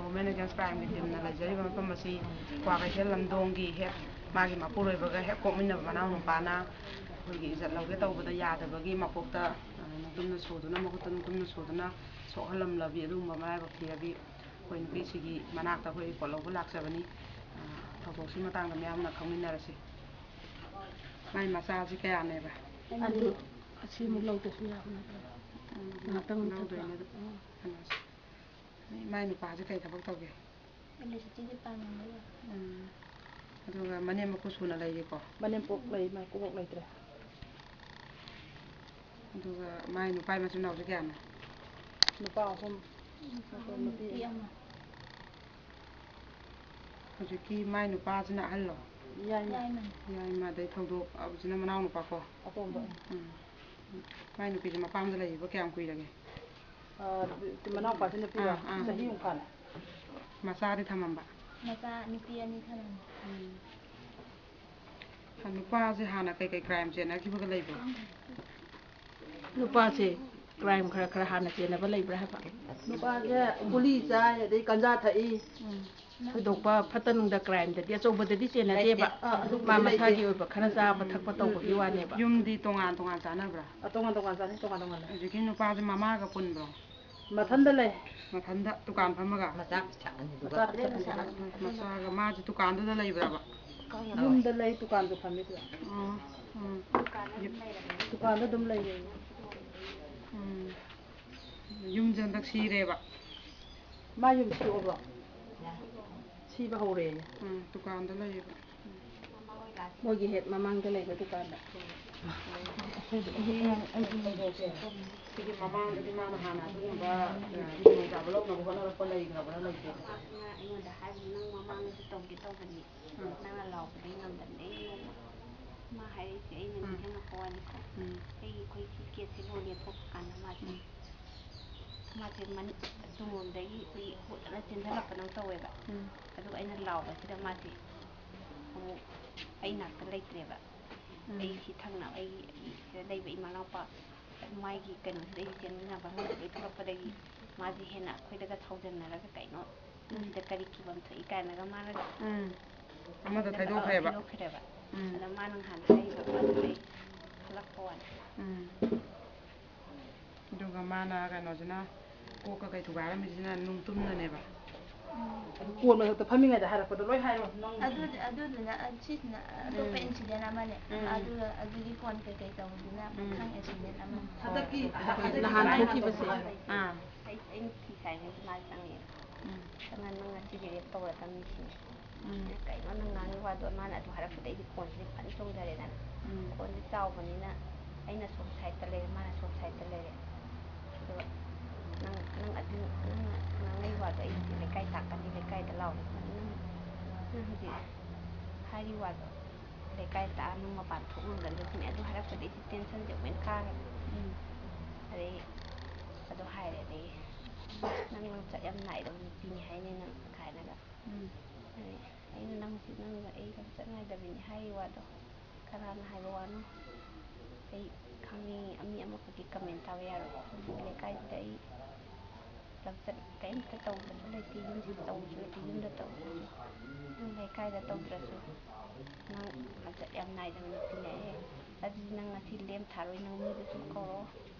women against ꯀ꯭ꯔꯥꯏꯝꯒꯤ ꯇꯤꯝꯅ ꯂꯩꯖꯔꯤꯕ ꯃꯐꯝ ꯑꯁꯤ ꯀ꯭ꯋꯥꯀꯩꯊꯦꯜ ꯂꯝꯗꯣꯡꯒꯤ ꯍꯦꯛ ꯃꯥꯒꯤ ꯃꯄꯨꯔꯣꯏꯕꯒ ꯍꯦꯛ ꯄꯣꯛꯃꯤꯟꯅꯕ ꯃꯅꯥꯎ ꯅꯨꯄꯥꯅ ꯑꯩꯈꯣꯏꯒꯤ ꯏꯖꯠ ꯂꯧꯒꯦ ꯇꯧꯕꯗ ꯌꯥꯗꯕꯒꯤ ꯃꯀꯣꯛꯇ ꯅꯨꯡꯇꯨꯝꯅ ꯁꯨꯗꯨꯅ ꯃꯈꯨꯠꯇ ꯅꯨꯡꯇꯨꯝꯅ ꯁꯨꯗꯨꯅ ꯁꯣꯛꯍꯜꯂꯝꯂꯕꯤ ꯑꯗꯨꯒꯨꯝꯕ ꯃꯔꯥꯏꯕꯛ ꯊꯤꯔꯕꯤ ꯑꯩꯈꯣꯏ ꯅꯨꯄꯤꯁꯤꯒꯤ ꯃꯅꯥꯛꯇ ꯑꯩꯈꯣꯏ ꯔꯤꯄꯣꯔꯠ ꯂꯧꯕ ꯂꯥꯛꯆꯕꯅꯤ ꯊꯧꯗꯣꯛꯁꯤꯒꯤ ꯃꯇꯥꯡꯗ ꯃꯌꯥꯝꯅ ꯈꯪꯃꯤꯟꯅꯔꯁꯤ ꯃꯥꯏ ꯃꯆꯥꯁꯤ ꯀꯌꯥꯅꯦꯕ ꯑꯗꯨ ꯑꯁꯤꯃꯨꯛ ꯂꯧꯗꯁꯨ ꯌꯥꯕ ꯉꯥꯛꯇꯪ ꯂꯧꯗꯣꯏꯅꯦ ꯑꯗꯨ ꯀꯩꯅꯣꯁꯦ ꯃꯥꯏ ꯅꯨꯄꯥꯁꯦ ꯀꯩ ꯊꯕꯛ ꯇꯧꯒꯦ ꯑꯗꯨꯒ ꯃꯅꯦꯝ ꯃꯀꯨ ꯁꯨꯅ ꯂꯩꯔꯤꯀꯣ ꯃꯅꯦꯝꯄꯣꯛ ꯂꯩ ꯃꯀꯨꯕꯣꯛ ꯂꯩꯇ꯭ꯔꯦ ꯑꯗꯨꯒ ꯃꯥꯏ ꯅꯨꯄꯥꯒꯤ ꯃꯆꯤꯟ ꯃꯅꯥꯎꯁꯦ ꯀꯌꯥꯅꯣ ꯅꯨꯄꯥ 3 ꯅꯨꯄꯤ 1 ꯍꯧꯖꯤꯛꯀꯤ ꯃꯥꯏ ꯅꯨꯄꯥꯁꯤꯅ ꯑꯍꯜꯂꯣ ꯌꯥꯏꯃꯗꯩ ꯊꯧꯗꯣꯛꯁꯤꯅ ꯃꯅꯥꯎ ꯅꯨꯄꯥꯀꯣ ꯑꯇꯣꯝꯕ ꯃꯥꯏ ꯅꯨꯄꯤꯁꯦ ꯃꯄꯥꯝꯗ ꯂꯩꯔꯤꯕ ꯀꯌꯥꯝ ꯀꯨꯏꯔꯒꯦ ꯃꯅꯥꯎꯄꯥꯁꯤ ꯅꯨꯄꯤꯔꯣ ꯆꯍꯤ 1 ꯐꯥꯔꯦ ꯃꯆꯥꯗꯤ ꯊꯝꯃꯝꯕ ꯃꯆꯥ ꯅꯨꯄꯤ 2 ꯊꯝꯃꯝꯃꯦ ꯅꯨꯄꯥꯁꯦ ꯍꯥꯟꯅ ꯀꯩꯀꯩ ꯀ꯭ꯔꯥꯏꯝ ꯆꯦꯟꯅꯈꯤꯕꯒ ꯂꯩꯕ꯭ꯔꯣ ꯅꯨꯄꯥꯁꯦ ꯀ꯭ꯔꯥꯏꯝ ꯈꯔ ꯍꯥꯟꯅ ꯆꯦꯟꯅꯕ ꯂꯩꯕ꯭ꯔꯥ ꯍꯥꯏꯕ ꯅꯨꯄꯥꯁꯦ ꯒꯨꯂꯤ ꯆꯥꯏ ꯑꯗꯩ ꯒꯟꯖꯥ ꯊꯛꯏ ꯊꯣꯏꯗꯣꯛꯄ ꯐꯠꯇ ꯅꯨꯡꯗ ꯀ꯭ꯔꯥꯏꯝꯗꯗꯤ ꯑꯆꯧꯕꯗꯗꯤ ꯆꯦꯟꯅꯗꯦꯕ ꯃꯥ ꯃꯁꯥꯒꯤ ꯑꯣꯏꯕ ꯈꯔ ꯆꯥꯕ ꯊꯛꯄ ꯇꯧꯕꯒꯤ ꯋꯥꯅꯦꯕ ꯌꯨꯝꯗꯤ ꯇꯣꯉꯥꯟ ꯇꯣꯉꯥꯟ ꯆꯥꯅꯕ꯭ꯔꯥ ꯇꯣꯉꯥꯟ ꯆꯥꯅꯤ ꯇꯣꯉꯥꯟ ꯍꯧꯖꯤꯛꯀꯤ ꯅꯨꯄꯥꯁꯦ ꯃꯃꯥꯒ ꯄꯨꯟꯕ꯭ꯔꯣ ꯃꯊꯟꯗ ꯂꯩ ꯃꯊꯟꯗ ꯗꯨꯀꯥꯟ ꯐꯝꯃꯒ ꯃꯆꯥꯒ ꯃꯥꯁꯦ ꯗꯨꯀꯥꯟꯗꯨꯗ ꯂꯩꯕ꯭ꯔꯕ ꯌꯨꯝꯗ ꯂꯩ ꯗꯨꯀꯥꯟꯁꯨ ꯐꯝꯃꯤ ꯗꯨꯀꯥꯟꯗ ꯑꯗꯨꯝ ꯂꯩꯌꯦ ꯌꯨꯝꯁꯦ ꯍꯟꯗꯛ ꯁꯤꯔꯦꯕ ꯃꯥ ꯌꯨꯝ ꯁꯤꯗꯣꯛꯑꯕ꯭ꯔꯣ ꯁꯤꯕ ꯍꯧꯔꯦ ꯗꯨꯀꯥꯟꯗ ꯂꯩꯌꯦꯕ ꯃꯣꯏꯒꯤ ꯍꯦꯛ ꯃꯃꯥꯡꯗ ꯂꯩꯕ ꯗꯨꯀꯥꯟꯗ ꯁꯤꯒꯤ ꯃꯃꯥꯡꯗꯗꯤ ꯃꯥꯅ ꯍꯥꯟꯅ ꯑꯗꯨꯒꯨꯝꯕ ꯈꯨꯗꯣꯡꯆꯥꯕ ꯂꯧꯅꯕ ꯍꯣꯠꯅꯔꯛꯄ ꯂꯩꯈ꯭ꯔꯕ꯭ꯔꯥ ꯂꯩꯇꯦ ꯑꯩꯉꯣꯟꯗ ꯍꯥꯏꯕ ꯅꯪ ꯃꯃꯥꯡꯗꯁꯨ ꯇꯧꯒꯦ ꯇꯧꯕꯅꯤ ꯅꯪꯅ ꯂꯥꯎꯕꯗꯩ ꯉꯝꯗꯕꯅꯤ ꯑꯩ ꯅꯣꯡꯃ ꯃꯥ ꯍꯥꯏꯔꯛꯏꯁꯦ ꯑꯩꯅ ꯅꯤꯡꯁꯤꯡꯉꯛꯄ ꯋꯥꯅꯤꯀꯣ ꯑꯩꯈꯣꯏ ꯁꯤ ꯀꯦꯁꯁꯦ ꯂꯣꯏꯒꯦ ꯊꯣꯛꯄ ꯀꯥꯟꯗ ꯃꯥꯁꯦ ꯇꯨꯡꯂꯣꯝꯗꯒꯤ ꯑꯩꯈꯣꯏ ꯍꯨꯠꯂ ꯆꯦꯟꯁꯤꯜꯂꯛꯄꯗꯧ ꯇꯧꯋꯦꯕ ꯑꯗꯨꯒ ꯑꯩꯅ ꯂꯥꯎꯕꯁꯤꯗ ꯃꯥꯁꯦ ꯑꯃꯨꯛ ꯑꯩ ꯅꯥꯛꯇ ꯂꯩꯇ꯭ꯔꯦꯕ ꯑꯩ ꯁꯤ ꯊꯪꯅꯕ ꯑꯩꯒꯤ ꯁꯤꯗ ꯂꯩꯕ ꯏꯃꯥꯅꯥꯎꯄꯥ ꯃꯥꯒꯤ ꯀꯩꯅꯣꯁꯤꯗ ꯑꯩ ꯆꯦꯟꯃꯤꯟꯅꯕ ꯉꯝꯗꯕꯩ ꯊꯣꯛꯂꯛꯄꯗꯒꯤ ꯃꯥꯁꯦ ꯍꯦꯟꯅ ꯑꯩꯈꯣꯏꯗꯒ ꯊꯧꯖꯟꯅꯔꯒ ꯀꯩꯅꯣ ꯁꯤꯗ ꯀꯔꯤ ꯐꯤꯕꯝ ꯊꯣꯛꯏ ꯀꯥꯏꯅꯒ ꯃꯥꯅꯒ ꯑꯃꯗ ꯊꯩꯗꯣꯛꯈ꯭ꯔꯦꯕ ꯑꯗ ꯃꯥꯅ ꯅꯍꯥꯟ ꯍꯥꯏꯔꯤꯕ ꯋꯥꯗꯨꯗ ꯑꯩ ꯈꯜꯂꯛꯄ ꯋꯥꯅꯤ ꯑꯗꯨꯒ ꯃꯥꯅ ꯀꯩꯅꯣꯁꯤꯅ ꯀꯣꯛꯀ ꯀꯩ ꯊꯨꯒꯥꯏꯔꯝꯃꯤꯁꯤꯅ ꯅꯨꯡꯇꯨꯝꯅꯅꯦꯕ ꯀꯣꯟ ꯃꯊꯛꯇ ꯐꯝꯃꯤꯉꯩꯗ ꯍꯥꯏꯔꯛꯄꯗꯣ ꯂꯣꯏ ꯍꯥꯏꯔꯣ ꯑꯗꯨꯗꯨꯅ ꯁꯤꯁꯤꯅ ꯑꯇꯣꯞꯄ ꯏꯟꯁꯤꯗꯦꯟ ꯑꯃꯅꯦ ꯑꯗꯨꯒꯤ ꯀꯣꯟ ꯀꯩꯀꯩ ꯇꯧꯕꯗꯨꯅ ꯃꯊꯪ ꯏꯟꯁꯤꯗꯦꯟ ꯑꯃꯅꯤ ꯅꯍꯥꯟ ꯊꯣꯛꯈꯤꯕꯁꯦ ꯑꯩꯅ ꯐꯤ ꯁꯥꯏꯉꯩꯗ ꯃꯥꯁꯦ ꯆꯪꯉꯛꯑꯦꯕ ꯅꯪ ꯉꯁꯤꯗꯤ ꯔꯦꯞ ꯇꯧꯔꯗꯝꯅꯤ ꯁꯤꯅꯤ ꯀꯩꯅꯣ ꯅꯪ ꯉꯥꯡꯉꯤ ꯋꯥꯗꯣ ꯃꯥꯅ ꯑꯗꯨ ꯍꯥꯏꯔꯛꯄꯗ ꯑꯩꯗꯤ ꯐꯣꯟꯁꯤꯗꯤ ꯐꯟ ꯆꯣꯡꯊꯔꯦꯗꯅ ꯐꯣꯟꯁꯦ ꯆꯥꯎꯕꯅꯤꯅ ꯑꯩꯅ ꯁꯣꯝ ꯁꯥꯏꯗꯇ ꯂꯩꯔꯦ ꯃꯥꯅ ꯁꯣꯝ ꯁꯥꯏꯗꯇ ꯂꯩꯔꯦ ꯑꯗꯨꯒ ꯅꯪ ꯑꯗꯨ ꯅꯪꯅ ꯉꯥꯡꯉꯤ ꯋꯥꯗꯣ ꯑꯩ ꯍꯧꯖꯤꯛ ꯂꯩꯀꯥꯏ ꯇꯥꯛꯀꯅꯤ ꯂꯩꯀꯥꯏꯗ ꯂꯥꯎꯔꯦ ꯅꯪ ꯍꯧꯖꯤꯛ ꯍꯥꯏꯔꯤ ꯋꯥꯗꯣ ꯂꯩꯀꯥꯏ ꯇꯥꯛꯑ ꯅꯪ ꯃꯄꯥꯟ ꯊꯣꯛꯉꯝꯒꯗ꯭ꯔꯥ ꯁꯤꯅꯤ ꯑꯗꯨ ꯍꯥꯏꯔꯛꯄꯗ ꯑꯩꯁꯦ ꯇꯦꯟꯁꯟꯁꯦ ꯑꯃꯨꯛ ꯀꯥꯔꯕ ꯑꯗꯩ ꯑꯗꯨ ꯍꯥꯏꯔꯦ ꯑꯗꯩ ꯅꯪ ꯂꯝꯆꯠ ꯌꯥꯝ ꯅꯥꯏꯗꯕ ꯅꯨꯄꯤꯅꯤ ꯍꯥꯏꯅꯦ ꯅꯪ ꯀꯥꯏꯅꯒ ꯑꯗꯩ ꯑꯩꯅ ꯅꯪ ꯍꯧꯖꯤꯛ ꯅꯪꯒ ꯑꯩ ꯂꯝꯆꯠ ꯅꯥꯏꯗꯕꯤꯅꯤ ꯍꯥꯏꯔꯤ ꯋꯥꯗꯣ ꯀꯅꯥꯅ ꯍꯥꯏꯕ ꯋꯥꯅꯣ ꯑꯩ ꯈꯪꯅꯤꯡꯉꯤ ꯃꯤ ꯑꯃꯈꯛꯀꯤ ꯀꯃꯦꯟ ꯇꯥꯕ ꯌꯥꯔꯣꯏ ꯂꯩꯀꯥꯏꯁꯤꯗ ꯑꯩ ꯂꯝꯆꯠ ꯀꯔꯤꯝꯇ ꯇꯧꯕꯁꯨ ꯂꯩꯇꯦ ꯌꯨꯝꯁꯤꯗ ꯇꯧꯕꯁꯨ ꯂꯩꯇꯦ ꯌꯨꯝꯗ ꯇꯧꯕꯁꯨ ꯅꯪ ꯂꯩꯀꯥꯏꯗ ꯇꯧꯗ꯭ꯔꯁꯨ ꯅꯪ ꯂꯝꯆꯠ ꯌꯥꯝ ꯅꯥꯏꯗꯕ ꯅꯨꯄꯤꯅꯦ ꯑꯗꯨꯗꯤ ꯅꯪ ꯉꯁꯤ ꯂꯦꯝ ꯊꯥꯔꯣꯏ ꯅꯪ ꯃꯤꯗꯨ ꯁꯨꯝ ꯀꯧꯔꯛꯑꯣ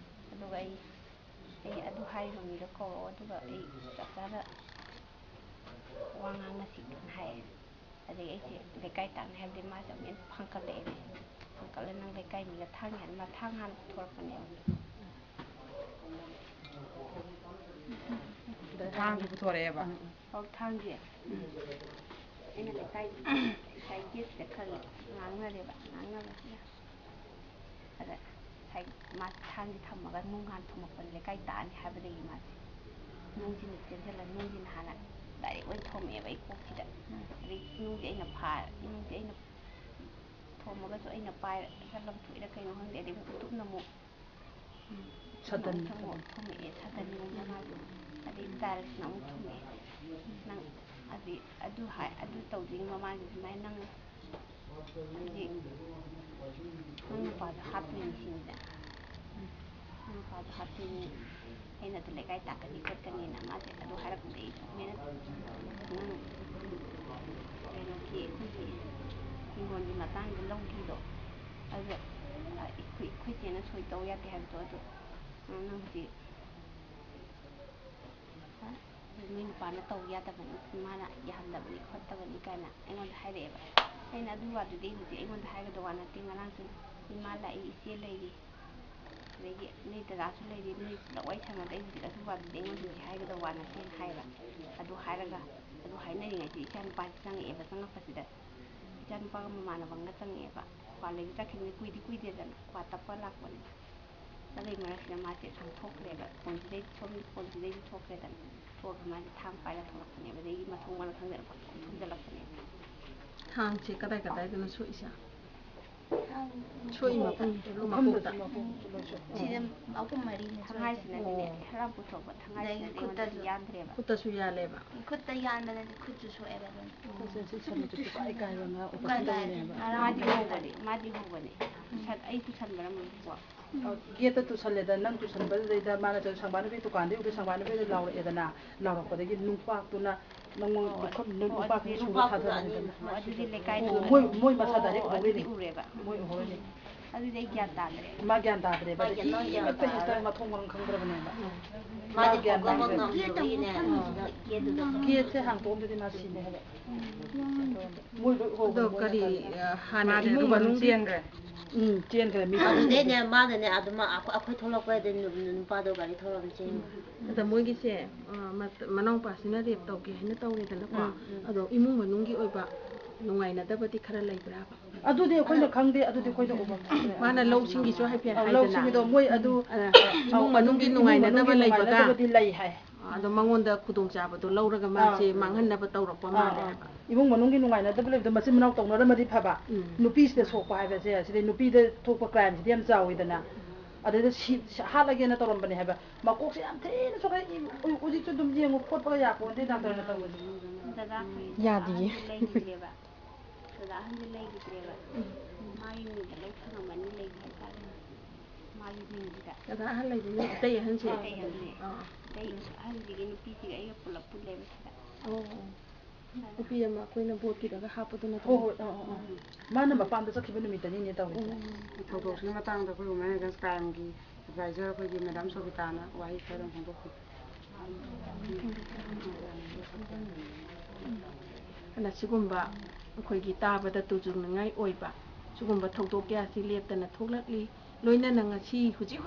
ꯑꯗꯨꯒ ꯑꯩ ꯑꯗꯨ ꯍꯥꯏꯔꯤꯕ ꯃꯤꯗꯣ ꯀꯧꯔꯛꯑꯣ ꯑꯗꯨꯒ ꯑꯩ ꯆꯞ ꯆꯥꯅ ꯋꯥ ꯉꯥꯡꯅꯁꯤꯅ ꯍꯥꯏꯌꯦ ꯑꯗꯒꯤ ꯑꯩꯁꯦ ꯂꯩꯀꯥꯏ ꯇꯥꯛꯅꯤ ꯍꯥꯏꯕꯗꯤ ꯃꯥꯁꯦ ꯑꯃꯨꯛ ꯍꯦꯟꯅ ꯐꯪꯀꯠꯂꯛꯑꯦꯅꯦ ꯐꯪꯀꯠꯂ ꯅꯪ ꯂꯩꯀꯥꯏ ꯃꯤꯒ ꯊꯥꯡ ꯍꯥꯏꯅ ꯃꯥ ꯊꯥꯡ ꯍꯥꯟꯅ ꯄꯨꯊꯣꯔꯛꯄꯅꯦꯕ ꯊꯥꯡꯁꯨ ꯄꯨꯊꯣꯔꯛꯑꯦꯕ ꯊꯥꯡꯁꯦ ꯑꯩꯅ ꯂꯩꯀꯥꯏ ꯒꯦꯠꯁꯤꯗ ꯈꯔ ꯉꯥꯡꯅꯔꯦꯕ ꯉꯥꯡꯅꯕꯁꯤꯗ ꯑꯗ ꯃꯥꯁꯦ ꯊꯥꯡꯁꯦ ꯊꯝꯃꯒ ꯅꯨꯡ ꯍꯥꯟꯅ ꯊꯣꯝꯃꯛꯄꯅꯦ ꯂꯩꯀꯥꯏ ꯇꯥꯛꯑꯅꯤ ꯍꯥꯏꯕꯗꯒꯤ ꯃꯥꯁꯦ ꯅꯨꯡꯁꯤꯅ ꯆꯦꯟꯁꯤꯜꯂ ꯅꯨꯡꯁꯤꯅ ꯍꯥꯟꯅ ꯗꯥꯏꯔꯦꯛ ꯑꯣꯏꯅ ꯊꯣꯝꯃꯛꯑꯦꯕ ꯑꯩ ꯀꯣꯛꯁꯤꯗ ꯑꯗꯩ ꯅꯨꯡꯁꯦ ꯑꯩꯅ ꯊꯣꯝꯃꯒꯁꯨ ꯑꯩꯅ ꯄꯥꯏꯔ ꯂꯪꯊꯣꯛꯏꯔꯥ ꯀꯩꯅꯣ ꯈꯪꯗꯦ ꯑꯗꯩ ꯎꯇꯨꯞꯅ ꯑꯃꯨꯛ ꯊꯣꯝꯃꯛꯑꯦ ꯁꯥꯇꯟꯒꯨꯝꯅ ꯃꯥꯁꯨ ꯑꯗꯩ ꯇꯥꯏꯜꯁꯅ ꯑꯃꯨꯛ ꯊꯣꯝꯃꯛꯑꯦ ꯅꯪ ꯑꯗꯨ ꯇꯧꯗ꯭ꯔꯤꯉꯩ ꯃꯃꯥꯡꯗ ꯁꯨꯃꯥꯏꯅ ꯅꯪ ꯍꯧꯖꯤꯛ ꯅꯪ ꯅꯨꯄꯥꯗꯣ ꯍꯥꯠꯇꯣꯏꯅꯤ ꯁꯤꯅꯤꯗꯅ ꯅꯪ ꯅꯨꯄꯥꯗꯣ ꯍꯥꯠꯇꯣꯏꯅꯤ ꯑꯩꯅ ꯑꯗꯨ ꯂꯩꯀꯥꯏ ꯇꯥꯛꯀꯅꯤ ꯈꯣꯠꯀꯅꯤꯅ ꯃꯥꯁꯦ ꯑꯗꯨ ꯍꯥꯏꯔꯛꯄꯗ ꯑꯩ ꯁꯨꯃꯥꯏꯅ ꯁꯣꯏ ꯇꯧ ꯌꯥꯗꯦ ꯍꯥꯏꯕꯗꯣ ꯑꯗꯣ ꯅꯪ ꯍꯧꯖꯤꯛ ꯅꯣꯏ ꯅꯨꯄꯥꯅ ꯇꯧ ꯌꯥꯗꯕꯅꯤ ꯃꯥꯅ ꯌꯥꯍꯟꯗꯕꯅꯤ ꯈꯣꯠꯇꯕꯅꯤ ꯀꯥꯏꯅ ꯑꯩꯉꯣꯟꯗ ꯍꯥꯏꯔꯛꯑꯦꯕ ꯑꯩꯅ ꯑꯗꯨ ꯋꯥꯗꯨꯗꯤ ꯍꯧꯖꯤꯛ ꯑꯩꯉꯣꯟꯗ ꯍꯥꯏꯒꯗꯕ ꯋꯥ ꯅꯠꯇꯦ ꯉꯔꯥꯡꯁꯨ ꯏꯃꯥ ꯂꯥꯛꯏ ꯏꯆꯦ ꯂꯩꯔꯤ ꯑꯗꯒꯤ ꯅꯣꯏ ꯗꯗꯥꯁꯨ ꯂꯩꯔꯤ ꯅꯣꯏ ꯄꯨꯂꯞ ꯋꯥꯔꯤ ꯁꯥꯟꯅꯗꯦ ꯑꯩ ꯍꯧꯖꯤꯛ ꯑꯗꯨ ꯋꯥꯗꯨꯗꯤ ꯑꯩꯉꯣꯟꯗ ꯍꯧꯖꯤꯛ ꯍꯥꯏꯒꯗꯕ ꯋꯥ ꯅꯠꯇꯦꯅ ꯍꯥꯏꯌꯦꯕ ꯑꯗꯨ ꯍꯥꯏꯔꯒ ꯑꯗꯨ ꯍꯥꯏꯅꯔꯤꯉꯩꯁꯤ ꯏꯆꯥ ꯅꯨꯄꯥꯁꯤ ꯆꯪꯉꯛꯑꯦꯕ ꯆꯪꯉꯛꯄꯁꯤꯗ ꯏꯆꯥ ꯅꯨꯄꯥꯒ ꯃꯃꯥꯟꯅꯕ ꯑꯃꯒ ꯆꯪꯉꯛꯑꯦꯕ ꯀ꯭ꯋꯥ ꯂꯩꯕ ꯆꯠꯈꯤꯕꯅꯤ ꯀꯨꯏꯗꯦꯗꯅ ꯀ꯭ꯋꯥ ꯇꯞꯄ ꯂꯥꯛꯄꯅꯦ ꯆꯠꯂꯤ ꯃꯔꯛꯁꯤꯗ ꯃꯥꯁꯦ ꯊꯣꯛꯈ꯭ꯔꯦꯕ ꯐꯣꯟꯁꯤꯗꯩꯗꯤ ꯊꯣꯛꯈ꯭ꯔꯦꯗꯅ ꯊꯣꯛꯑꯒ ꯃꯥꯁꯦ ꯊꯥꯡ ꯄꯥꯏꯔ ꯊꯣꯛꯂꯛꯄꯅꯦꯕ ꯑꯗꯒꯤ ꯃꯊꯣꯡ ꯃꯔꯝ ꯈꯪꯗꯅ ꯄꯪꯊꯣꯝ ꯊꯣꯝꯖꯤꯜꯂꯛꯄꯅꯦꯕ ꯊꯥꯡꯁꯦ ꯀꯗꯥꯏꯗꯅꯣ ꯁꯣꯛꯏꯁꯦ ꯁꯣꯛꯏ ꯃꯐꯝꯗ sida aku mari ne ꯊꯥꯡꯍꯥꯏꯁꯤꯅꯗꯤꯅꯦ ꯈꯔ ꯄꯨꯊꯣꯛꯄ ꯊꯥꯡꯍꯥꯏꯁꯤꯅꯗꯤ ꯑꯩꯉꯣꯟꯗꯗꯤ ꯌꯥꯟꯗ꯭ꯔꯦꯕ ꯈꯨꯠꯇꯁꯨ ꯌꯥꯜꯂꯦꯕ khutta yanda ne khutju so eba don 마디 호거네 ꯑꯩ ꯇꯨꯁꯟꯕꯔꯝꯕꯀꯣ ꯒꯦꯠꯇ ꯇꯨꯁꯜꯂꯦꯗ ꯅꯪ ꯇꯨꯁꯟꯕꯗꯨꯗꯩꯗ ꯃꯥꯅ ꯁꯪꯕꯥꯅꯕꯤ ꯗꯨꯀꯥꯟꯗꯒꯤ ꯁꯪꯕꯥꯅꯕꯤꯗ ꯂꯥꯎꯔꯛꯑꯦꯗꯅ ꯂꯥꯎꯔꯛꯄꯗꯒꯤ ꯅꯨꯡꯄꯥꯛꯇꯨꯅ ꯅꯨꯡꯄꯥꯛꯇꯨꯅ ꯁꯨꯕ ꯊꯥꯗꯣꯔꯛꯑꯦꯗꯅ ꯑꯗꯨꯗꯤ ꯂꯩꯀꯥꯏꯗ ꯃꯣꯏ ꯃꯁꯥ ꯗꯥꯏꯔꯦꯛ ꯑꯗꯨꯗꯤ ꯎꯍꯧꯔꯤꯅꯤ ꯎꯔꯦꯕ ꯃꯣꯏ ꯎꯍꯧꯔꯤꯅꯤ ꯑꯗꯨꯗꯤ ꯑꯩ ꯒ꯭ꯌꯥꯟ ꯇꯥꯗ꯭ꯔꯦ ꯃꯥ ꯒ꯭ꯌꯥꯟ ꯇꯥꯗ꯭ꯔꯦꯕ ꯍꯦꯛꯇ ꯃꯊꯣꯡ ꯃꯔꯝ ꯈꯪꯗ꯭ꯔꯕꯅꯦꯕ madi ko mo ngam ꯒꯦꯠꯁꯦ ꯍꯥꯡꯇꯣꯛꯑꯝꯗꯗꯤ ꯃꯥ ꯁꯤꯅꯦ ꯍꯥꯏꯕ ꯃꯣꯏ ꯂꯣꯏ ꯎꯍꯧꯕ ꯑꯗꯣ ꯀꯔꯤ ꯍꯥꯟꯅ ꯏꯃꯨꯡ ꯃꯅꯨꯡꯒꯤ ꯆꯦꯟꯈ꯭ꯔꯦ ꯃꯤ adune madane aduma akhoi tholokpa de nupa do gari thorom chen ꯑꯗ ꯃꯣꯏꯒꯤꯁꯦ ꯃꯅꯥꯎꯄꯥꯁꯤꯅ ꯔꯦꯞ ꯇꯧꯒꯦ ꯍꯥꯏꯅ ꯇꯧꯔꯦꯗꯅꯀꯣ ꯑꯗꯣ ꯏꯃꯨꯡ ꯃꯅꯨꯡꯒꯤ ꯑꯣꯏꯕ ꯅꯨꯡꯉꯥꯏꯅꯗꯕꯗꯤ ꯈꯔ ꯂꯩꯕ꯭ꯔꯥꯕ ꯑꯗꯨꯗꯤ ꯑꯩꯈꯣꯏꯅ ꯈꯪꯗꯦ ꯑꯗꯨꯗꯤ ꯑꯩꯈꯣꯏꯅ ꯎꯕ ꯈꯪꯗ꯭ꯔꯦ ꯃꯥꯅ ꯂꯧꯁꯤꯡꯒꯤꯁꯨ ꯍꯥꯏꯐꯦꯠ ꯍꯥꯏꯗꯅ ꯂꯧꯁꯤꯡꯒꯤꯗꯣ ꯃꯣꯏ ꯑꯗꯨ ꯏꯃꯨꯡ ꯃꯅꯨꯡꯒꯤ ꯅꯨꯡꯉꯥꯏꯅꯗꯕ ꯂꯩꯕꯒ ꯅꯨꯡꯉꯥꯏꯅꯗꯕꯗꯤ ꯂꯩ ꯍꯥꯏ ꯑꯗꯣ ꯃꯉꯣꯟꯗ ꯈꯨꯗꯣꯡꯆꯥꯕꯗꯣ ꯂꯧꯔꯒ ꯃꯥꯁꯦ ꯃꯥꯡꯍꯟꯅꯕ ꯇꯧꯔꯛꯄ ꯃꯥꯜꯂꯦ ꯍꯥꯏꯕ ꯏꯃꯨꯡ ꯃꯅꯨꯡꯒꯤ ꯅꯨꯡꯉꯥꯏꯅꯗꯕ ꯂꯩꯕꯗꯣ ꯃꯆꯤꯟ ꯃꯅꯥꯎ ꯇꯧꯅꯔꯝꯃꯗꯤ ꯐꯕ ꯅꯨꯄꯤꯁꯤꯗ ꯁꯣꯛꯄ ꯍꯥꯏꯕꯁꯦ ꯁꯤꯗꯩ ꯅꯨꯄꯤꯗ ꯊꯣꯛꯄ ꯀ꯭ꯔꯥꯏꯝꯁꯤꯗꯤ ꯌꯥꯝ ꯆꯥꯎꯋꯤꯗꯅ ꯑꯗꯩꯗ ꯍꯥꯠꯂꯒꯦꯅ ꯇꯧꯔꯝꯕꯅꯦ ꯍꯥꯏꯕ ꯃꯀꯣꯛꯁꯦ ꯌꯥꯝ ꯊꯤꯅ ꯁꯣꯛꯑꯦ ꯍꯧꯖꯤꯛꯁꯨ ꯑꯗꯨꯝ ꯌꯦꯡꯉꯨ ꯈꯣꯠꯄꯒ ꯌꯥꯄꯣꯟꯇꯦ ꯗꯥꯛꯇꯔꯅ ꯇꯧꯕꯁꯦ ꯗꯗꯥ ꯌꯥꯗꯤꯌꯦ ꯑꯍꯟꯁꯦ ꯂꯩꯈꯤꯗ꯭ꯔꯦꯕ ꯗꯗꯥ ꯑꯍꯟꯁꯦ ꯂꯩꯈꯤꯗ꯭ꯔꯦꯕ ꯃꯥꯒꯤ ꯃꯤꯡꯗ ꯂꯧ ꯁꯪꯉꯝ ꯑꯅꯤ ꯂꯩꯕ ꯍꯥꯏꯇꯥꯔꯦ ꯃꯥꯒꯤ ꯃꯤꯡꯁꯤꯗ ꯀꯗꯥ ꯑꯍꯜ ꯂꯩꯕꯅꯤ ꯑꯇꯩ ꯑꯍꯟꯁꯦ ꯑꯇꯩ ꯑꯍꯟꯁꯤꯒꯤ ꯅꯨꯄꯤꯁꯤꯒ ꯑꯩꯒ ꯄꯨꯂꯞ ꯄꯨꯜꯂꯦꯕ ꯁꯤꯗ ꯅꯨꯄꯤ ꯑꯃ ꯑꯩꯈꯣꯏꯅ ꯕꯣꯠꯀꯤꯗꯒ ꯍꯥꯞꯄꯗꯨ ꯅꯠꯇ꯭ꯔꯣ ꯍꯣꯏ ꯃꯥꯅ ꯃꯄꯥꯟꯗ ꯆꯠꯈꯤꯕ ꯅꯨꯃꯤꯠꯇꯅꯤꯅꯦ ꯇꯧꯔꯤꯁꯦ ꯊꯧꯗꯣꯛꯁꯤꯒꯤ ꯃꯇꯥꯡꯗ ꯑꯩꯈꯣꯏ ꯋꯨꯃꯦꯟ ꯑꯦꯒꯦꯟꯁ ꯀ꯭ꯔꯥꯏꯝꯒꯤ ꯑꯦꯗꯚꯥꯏꯖꯔ ꯑꯩꯈꯣꯏꯒꯤ ꯃꯦꯗꯥꯝ ꯁꯣꯕꯤꯇꯥꯅ ꯋꯥꯍꯩ ꯈꯔ ꯐꯣꯡꯗꯣꯛꯄꯤ ꯑꯗꯨꯅ ꯁꯤꯒꯨꯝꯕ ꯑꯩꯈꯣꯏꯒꯤ ꯇꯥꯕꯗ ꯇꯨꯖꯨꯡꯅꯤꯡꯉꯥꯏ ꯑꯣꯏꯕ ꯁꯤꯒꯨꯝꯕ ꯊꯧꯗꯣꯛ ꯀꯌꯥꯁꯤ ꯂꯦꯞꯇꯅ ꯊꯣꯛꯂꯛꯂꯤ ꯂꯣꯏꯅꯅ ꯉꯁꯤ ꯍꯧꯖꯤꯛ